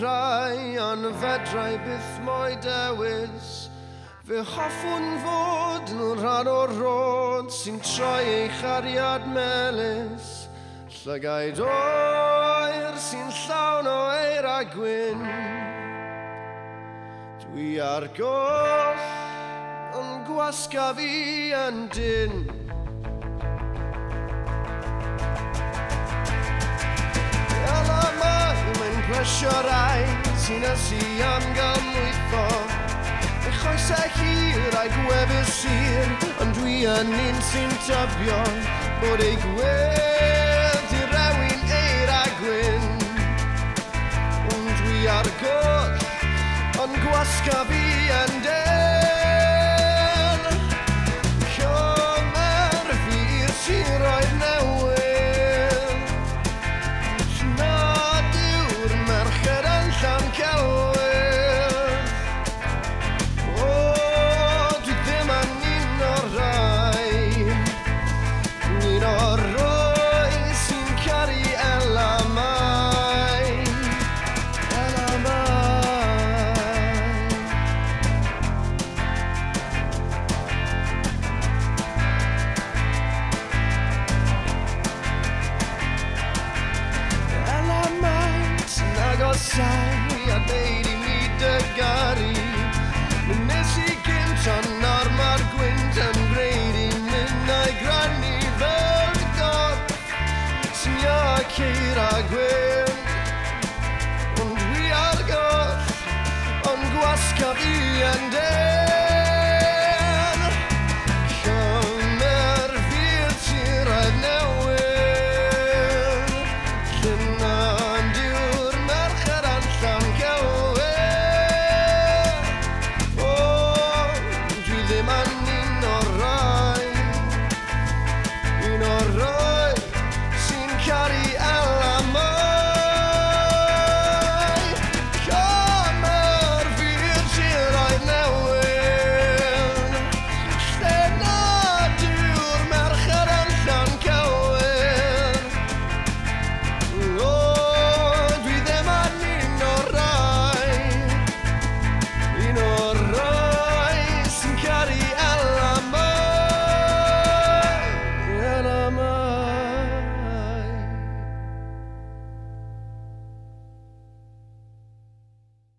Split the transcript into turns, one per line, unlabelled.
rai an fedrai byth moi dewis. Fy hoffwn fod yn rhan o'r rod sy'n troi ei chariad melys. Llygaid oer sy'n llawn o eir a gwyn. Dwi ar goll yn gwasga fi yn dyn. Ela Mai, mae'n plesiorai sy'n ysu am gael mwytho. Choesau hir a'i gwefus sir, ond dwi yn un sy'n tybio bod ei gwedd i rewin eir a gwyn. Ond dwi ar goll, ond gwasga fi yn den. Cymer fi'r tiroedd newydd, nad yw'r merched yn llan celwydd. Sawi a neud I mi dygaru. Nes I gynt on ar ma'r gwynt yn gwneud I mynd a'i grannu fel gorff sy'n ia ceir a gwyn. Ond dwi ar goll, ond gwasga fi yn den.